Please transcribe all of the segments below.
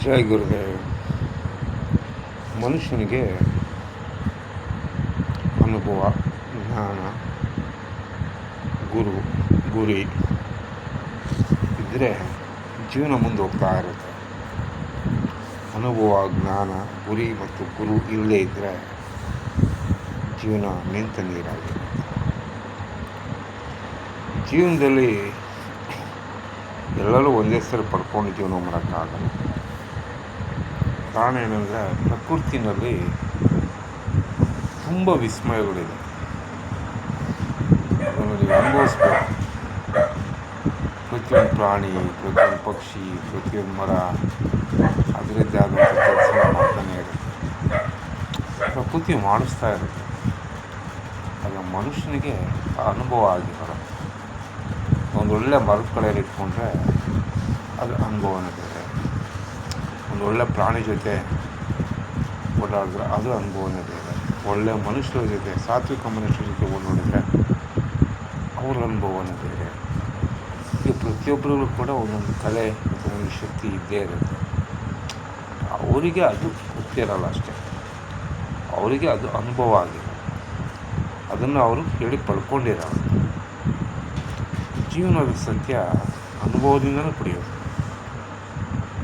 ಜೈ ಗುರುದೇವ್. ಮನುಷ್ಯನಿಗೆ ಅನುಭವ, ಜ್ಞಾನ, ಗುರಿ ಇದ್ದರೆ ಜೀವನ ಮುಂದೆ ಹೋಗ್ತಾ ಇರುತ್ತೆ. ಅನುಭವ, ಜ್ಞಾನ, ಗುರಿ ಮತ್ತು ಗುರು ಇಲ್ಲದೇ ಇದ್ದರೆ ಜೀವನ ನಿಂತ ನೀರಾಗಿರುತ್ತೆ. ಜೀವನದಲ್ಲಿ ಎಲ್ಲರೂ ಒಂದೇ ಸರಿ ಪಡ್ಕೊಂಡು ಜೀವನ ಮಾಡೋಕ್ಕಾಗಲ್ಲ. ಕಾರಣ ಏನಂದರೆ ಪ್ರಕೃತಿನಲ್ಲಿ ತುಂಬ ವಿಸ್ಮಯಗಳಿದೆ. ಅದನ್ನು ನೀವು ಅನುಭವಿಸ್ಬೇಕು. ಪ್ರತಿಯೊಂದು ಪ್ರಾಣಿ, ಪ್ರತಿಯೊಂದು ಪಕ್ಷಿ, ಪ್ರತಿಯೊಂದು ಮರ ಅದರದ್ದೇ ಆದಂಥ ಕೆಲಸ ಮಾಡ್ತಾನೆ ಇರುತ್ತೆ. ಪ್ರಕೃತಿ ಮಾಡಿಸ್ತಾ ಇರುತ್ತೆ. ಆಗ ಮನುಷ್ಯನಿಗೆ ಆ ಅನುಭವ ಆಗಿರೋದು. ಒಂದೊಳ್ಳೆ ಮರದ ಕಡೆಯಲ್ಲಿ ಇಟ್ಕೊಂಡ್ರೆ ಅದು ಅನುಭವನೇ ಬೇರೆ. ಒಂದೊಳ್ಳೆ ಪ್ರಾಣಿ ಜೊತೆ ಓಡಾಡಿದ್ರೆ ಅದು ಅನುಭವನೇ ಬೇರೆ. ಒಳ್ಳೆಯ ಮನುಷ್ಯರ ಜೊತೆ, ಸಾತ್ವಿಕ ಮನುಷ್ಯರ ಜೊತೆ ಓಡಾಡಿದ್ರೆ ಅವ್ರ ಅನುಭವನೇ ಬೇರೆ. ಈಗ ಪ್ರತಿಯೊಬ್ಬರಿಗೂ ಕೂಡ ಒಂದೊಂದು ಕಲೆ ಮತ್ತು ಒಂದು ಶಕ್ತಿ ಇದ್ದೇ ಇರುತ್ತೆ. ಅವರಿಗೆ ಅದು ಗೊತ್ತಿರಲ್ಲ ಅಷ್ಟೇ. ಅವರಿಗೆ ಅದು ಅನುಭವ ಆಗಿದೆ. ಅದನ್ನು ಅವರು ಹೇಳಿ ಪಡ್ಕೊಂಡಿರಲ್ಲ. ಜೀವನದ ಸತ್ಯ ಅನುಭವದಿಂದಲೂ ಪಡೆಯೋದು.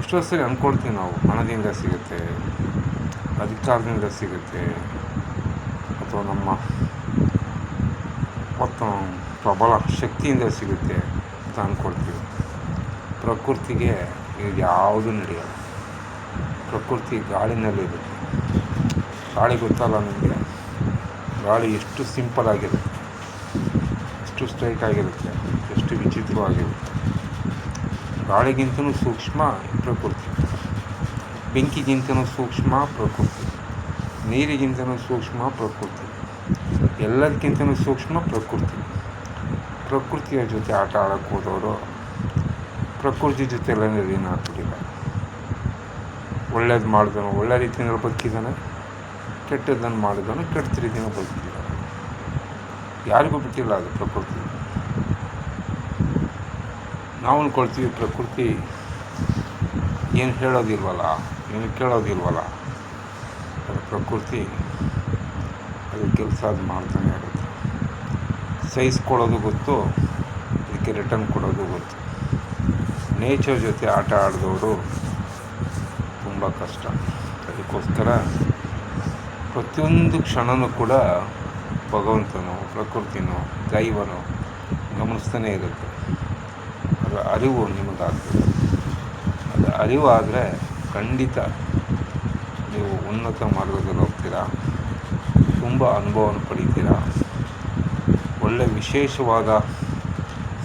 ಎಷ್ಟೋ ಸರಿ ಅಂದ್ಕೊಳ್ತೀವಿ ನಾವು, ಹಣದಿಂದ ಸಿಗುತ್ತೆ, ಅಧಿಕಾರದಿಂದ ಸಿಗುತ್ತೆ, ಅಥವಾ ನಮ್ಮ ಮತ್ತು ಪ್ರಬಲ ಶಕ್ತಿಯಿಂದ ಸಿಗುತ್ತೆ ಅಂತ ಅಂದ್ಕೊಳ್ತೀವಿ. ಪ್ರಕೃತಿಗೆ ಇದು ಯಾವುದೂ ನಡೆಯೋಲ್ಲ. ಪ್ರಕೃತಿ ಗಾಳಿನಲ್ಲಿರುತ್ತೆ. ಗಾಳಿ ಗೊತ್ತಲ್ಲ ನಿಮಗೆ? ಗಾಳಿ ಎಷ್ಟು ಸಿಂಪಲ್ ಆಗಿರುತ್ತೆ, ಎಷ್ಟು ಸ್ಟ್ರೈಟ್ ಆಗಿರುತ್ತೆ, ಎಷ್ಟು ವಿಚಿತ್ರವಾಗಿರುತ್ತೆ. ಗಾಳಿಗಿಂತಲೂ ಸೂಕ್ಷ್ಮ ಪ್ರಕೃತಿ, ಬೆಂಕಿಗಿಂತಲೂ ಸೂಕ್ಷ್ಮ ಪ್ರಕೃತಿ, ನೀರಿಗಿಂತಲೂ ಸೂಕ್ಷ್ಮ ಪ್ರಕೃತಿ, ಎಲ್ಲದಕ್ಕಿಂತಲೂ ಸೂಕ್ಷ್ಮ ಪ್ರಕೃತಿ. ಪ್ರಕೃತಿಯ ಜೊತೆ ಆಟ ಆಡೋಕ್ಕೆ ಹೋದವರು ಪ್ರಕೃತಿ ಜೊತೆ ಎಲ್ಲ ನೀರಿನ ಹಾಕ್ಬಿಟ್ಟಿದ್ದಾರೆ. ಒಳ್ಳೇದು ಮಾಡಿದನು ಒಳ್ಳೆ ರೀತಿಯಲ್ಲಿ ಬದುಕಿದ್ದಾನೆ, ಕೆಟ್ಟದ್ದನ್ನು ಮಾಡಿದನು ಕೆಟ್ಟ ರೀತಿಯಿಂದ ಬದುಕಿದ್ದಾನೆ. ಯಾರಿಗೂ ಬಿಟ್ಟಿಲ್ಲ ಅದು ಪ್ರಕೃತಿ. ನಾವು ಅಂದ್ಕೊಳ್ತೀವಿ ಪ್ರಕೃತಿ ಏನು ಹೇಳೋದಿಲ್ವಲ್ಲ, ಏನು ಕೇಳೋದಿಲ್ವಲ್ಲ. ಅದು ಪ್ರಕೃತಿ ಅದು ಕೆಲಸ ಅದು ಮಾಡ್ತಾನೆ ಇರುತ್ತೆ. ಸಹಿಸ್ಕೊಳ್ಳೋದು ಗೊತ್ತು, ಅದಕ್ಕೆ ರಿಟರ್ನ್ ಕೊಡೋದು ಗೊತ್ತು. ನೇಚರ್ ಜೊತೆ ಆಟ ಆಡಿದವರು ತುಂಬ ಕಷ್ಟ. ಅದಕ್ಕೋಸ್ಕರ ಪ್ರತಿಯೊಂದು ಕ್ಷಣವೂ ಕೂಡ ಭಗವಂತನೋ, ಪ್ರಕೃತಿನೋ, ದೈವನೋ ಗಮನಿಸ್ತಾನೇ ಇರುತ್ತೆ. ಅದರ ಅರಿವು ನಿಮಗಾಗ್ತದೆ. ಅದು ಅರಿವಾದರೆ ಖಂಡಿತ ನೀವು ಉನ್ನತ ಮಾರ್ಗದಲ್ಲಿ ಹೋಗ್ತೀರಾ, ತುಂಬ ಅನುಭವವನ್ನು ಪಡಿತೀರಾ, ಒಳ್ಳೆ ವಿಶೇಷವಾದ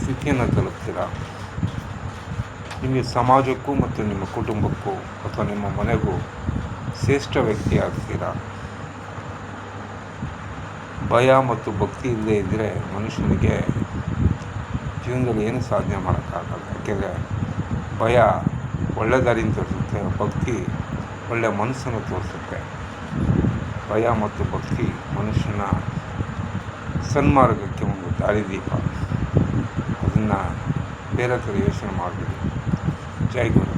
ಸ್ಥಿತಿಯನ್ನು ತಲುಪ್ತೀರಾ. ನಿಮಗೆ ಸಮಾಜಕ್ಕೂ ಮತ್ತು ನಿಮ್ಮ ಕುಟುಂಬಕ್ಕೂ ಅಥವಾ ನಿಮ್ಮ ಮನೆಗೂ ಶ್ರೇಷ್ಠ ವ್ಯಕ್ತಿ ಆಗ್ತೀರಾ. ಭಯ ಮತ್ತು ಭಕ್ತಿ ಇಲ್ಲದೇ ಇದ್ದರೆ ಮನುಷ್ಯನಿಗೆ ಜೀವನದಲ್ಲಿ ಏನು ಸಾಧನೆ ಮಾಡೋಕ್ಕಾಗಲ್ಲ. ಯಾಕೆಂದರೆ ಭಯ ಒಳ್ಳೆ ದಾರಿನ ತೋರಿಸುತ್ತೆ, ಭಕ್ತಿ ಒಳ್ಳೆಯ ಮನಸ್ಸನ್ನು ತೋರಿಸುತ್ತೆ. ಭಯ ಮತ್ತು ಭಕ್ತಿ ಮನುಷ್ಯನ ಸನ್ಮಾರ್ಗಕ್ಕೆ ಒಂದು ದಾರಿದೀಪ. ಅದನ್ನು ಬೇರೆ ಥರ ಯೋಚನೆ ಮಾಡಬೇಡಿ. ಜೈ ಗುರು.